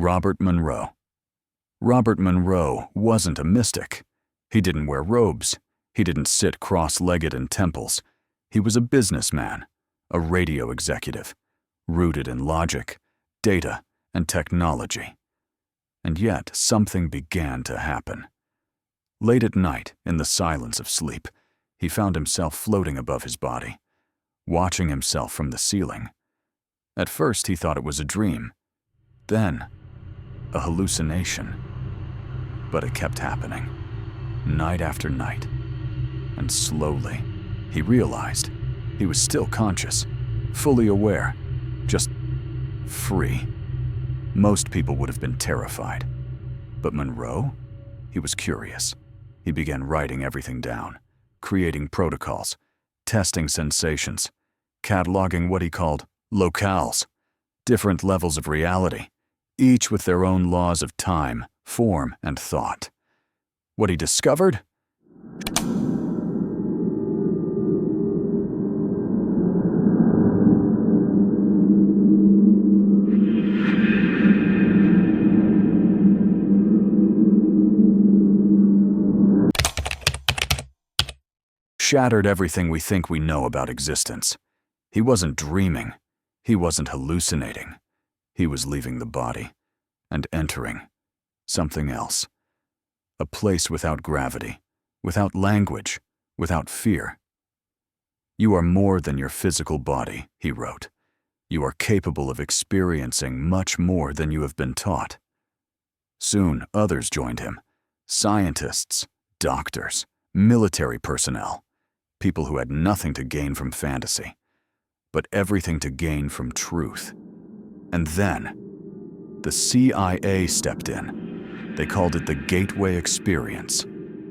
Robert Monroe. Robert Monroe wasn't a mystic. He didn't wear robes. He didn't sit cross-legged in temples. He was a businessman, a radio executive, rooted in logic, data, and technology. And yet, something began to happen. Late at night, in the silence of sleep, he found himself floating above his body, watching himself from the ceiling. At first, he thought it was a dream, then a hallucination. But it kept happening, night after night. And slowly, he realized he was still conscious, fully aware, just free. Most people would have been terrified. But Monroe, he was curious. He began writing everything down, creating protocols, testing sensations, cataloging what he called locales, different levels of reality, each with their own laws of time, form, and thought. What he discovered? Shattered everything we think we know about existence. He wasn't dreaming. He wasn't hallucinating. He was leaving the body and entering something else. A place without gravity, without language, without fear. You are more than your physical body, he wrote. You are capable of experiencing much more than you have been taught. Soon, others joined him. Scientists, doctors, military personnel. People who had nothing to gain from fantasy, but everything to gain from truth. And then, the CIA stepped in. They called it the Gateway Experience,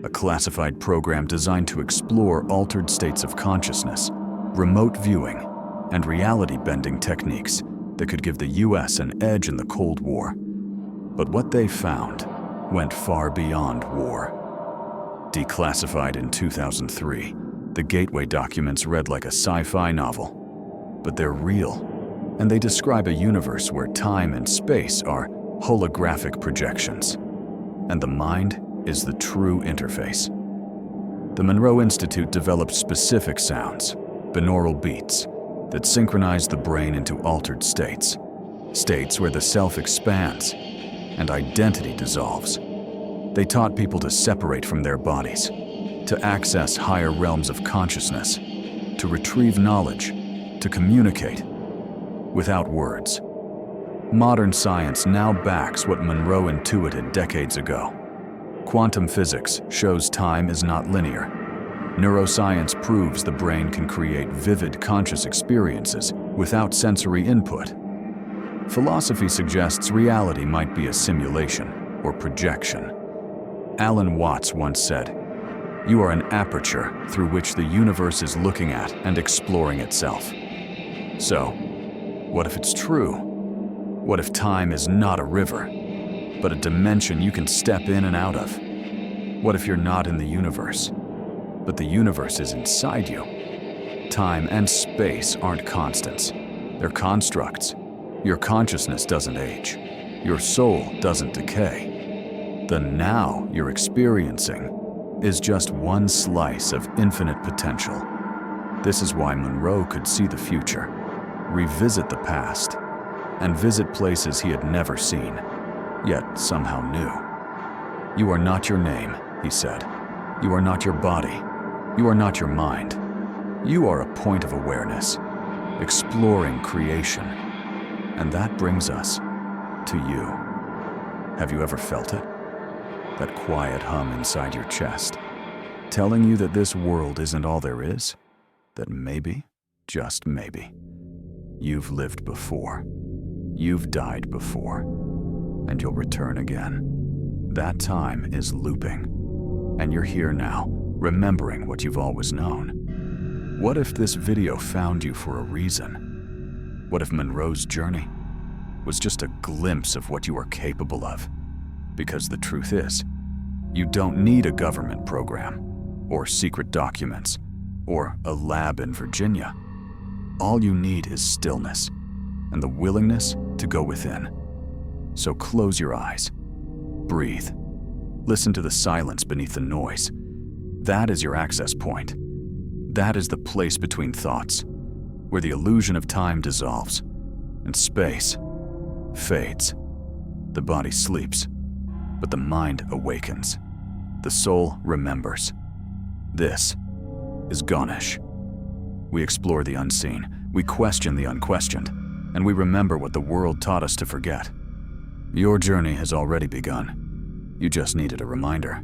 a classified program designed to explore altered states of consciousness, remote viewing, and reality-bending techniques that could give the US an edge in the Cold War. But what they found went far beyond war. Declassified in 2003, the Gateway documents read like a sci-fi novel, but they're real, and they describe a universe where time and space are holographic projections, and the mind is the true interface. The Monroe Institute developed specific sounds, binaural beats, that synchronize the brain into altered states, states where the self expands and identity dissolves. They taught people to separate from their bodies, to access higher realms of consciousness, to retrieve knowledge, to communicate without words. Modern science now backs what Monroe intuited decades ago. Quantum physics shows time is not linear. Neuroscience proves the brain can create vivid conscious experiences without sensory input. Philosophy suggests reality might be a simulation or projection. Alan Watts once said, "You are an aperture through which the universe is looking at and exploring itself." So, what if it's true? What if time is not a river, but a dimension you can step in and out of? What if you're not in the universe, but the universe is inside you? Time and space aren't constants. They're constructs. Your consciousness doesn't age. Your soul doesn't decay. The now you're experiencing is just one slice of infinite potential. This is why Monroe could see the future, revisit the past, and visit places he had never seen, yet somehow knew. You are not your name, he said. You are not your body. You are not your mind. You are a point of awareness, exploring creation. And that brings us to you. Have you ever felt it? That quiet hum inside your chest, telling you that this world isn't all there is? That maybe, just maybe, you've lived before. You've died before, and you'll return again. That time is looping, and you're here now, remembering what you've always known. What if this video found you for a reason? What if Monroe's journey was just a glimpse of what you are capable of? Because the truth is, you don't need a government program, or secret documents, or a lab in Virginia. All you need is stillness and the willingness to go within. So close your eyes. Breathe. Listen to the silence beneath the noise. That is your access point. That is the place between thoughts, where the illusion of time dissolves and space fades. The body sleeps, but the mind awakens. The soul remembers. This is Ganesh. We explore the unseen, we question the unquestioned, and we remember what the world taught us to forget. Your journey has already begun. You just needed a reminder.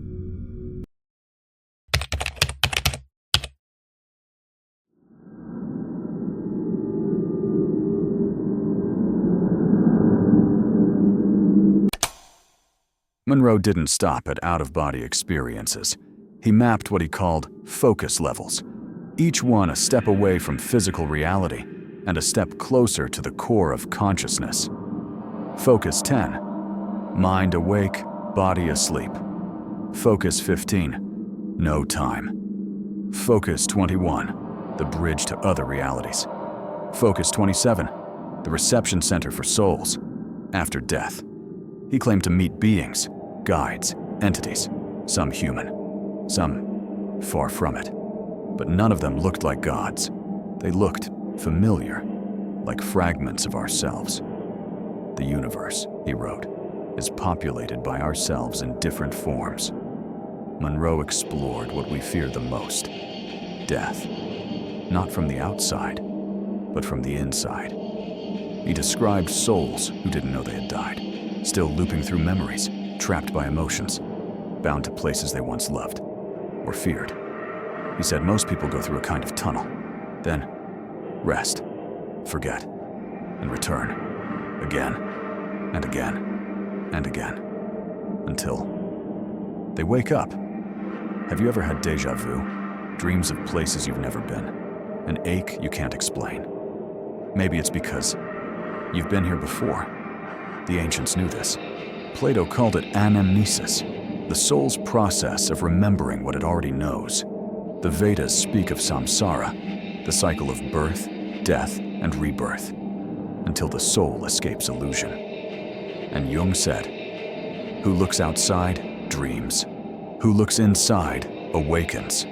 Monroe didn't stop at out-of-body experiences. He mapped what he called focus levels, each one a step away from physical reality and a step closer to the core of consciousness. Focus 10, mind awake, body asleep. Focus 15, no time. Focus 21, the bridge to other realities. Focus 27, the reception center for souls after death. He claimed to meet beings, guides, entities, some human, some far from it. But none of them looked like gods. They looked familiar, like fragments of ourselves. The universe, he wrote, is populated by ourselves in different forms. Monroe explored what we fear the most, death, not from the outside, but from the inside. He described souls who didn't know they had died, still looping through memories, trapped by emotions, bound to places they once loved or feared. He said most people go through a kind of tunnel, then rest, forget, and return, again, and again, and again, until they wake up. Have you ever had déjà vu? Dreams of places you've never been, an ache you can't explain. Maybe it's because you've been here before. The ancients knew this. Plato called it anamnesis, the soul's process of remembering what it already knows. The Vedas speak of samsara, the cycle of birth, death, and rebirth, until the soul escapes illusion. And Jung said, "Who looks outside, dreams. Who looks inside, awakens."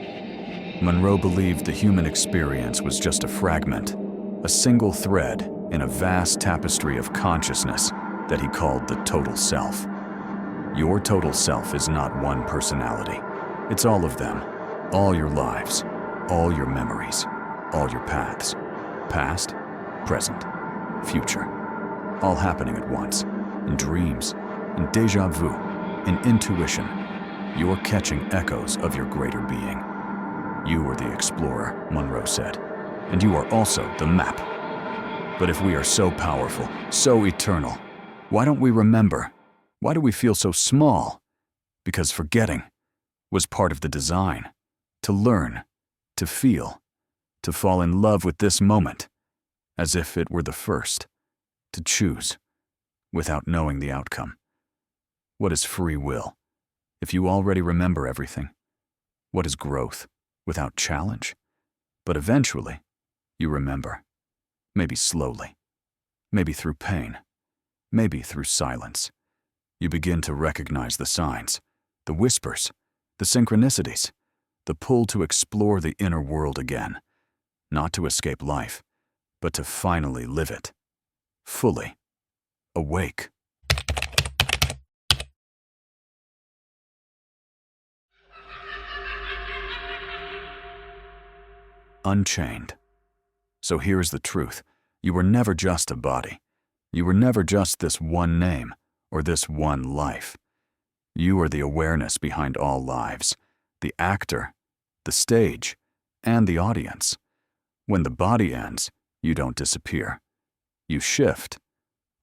Monroe believed the human experience was just a fragment, a single thread in a vast tapestry of consciousness that he called the total self. Your total self is not one personality. It's all of them, all your lives, all your memories, all your paths, past, present, future, all happening at once, in dreams, in déjà vu, in intuition. You're catching echoes of your greater being. You are the explorer, Monroe said, and you are also the map. But if we are so powerful, so eternal, why don't we remember? Why do we feel so small? Because forgetting was part of the design. To learn, to feel, to fall in love with this moment, as if it were the first, to choose, without knowing the outcome. What is free will, if you already remember everything? What is growth, without challenge? But eventually, you remember. Maybe slowly, maybe through pain, maybe through silence. You begin to recognize the signs, the whispers, the synchronicities, the pull to explore the inner world again, not to escape life, but to finally live it, fully, awake. Unchained. So here's the truth. You were never just a body. You were never just this one name or this one life. You are the awareness behind all lives, the actor, the stage, and the audience. When the body ends, you don't disappear. You shift,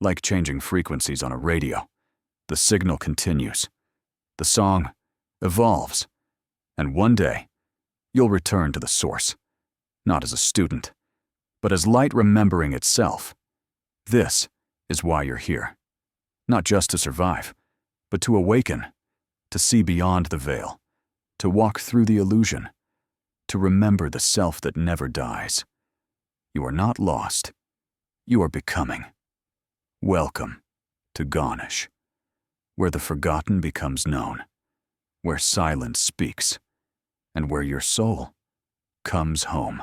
like changing frequencies on a radio. The signal continues. The song evolves. And one day, you'll return to the source, not as a student, but as light remembering itself. This is why you're here. Not just to survive, but to awaken, to see beyond the veil, to walk through the illusion, to remember the self that never dies. You are not lost. You are becoming. Welcome to garnish, where the forgotten becomes known, where silence speaks, and where your soul comes home.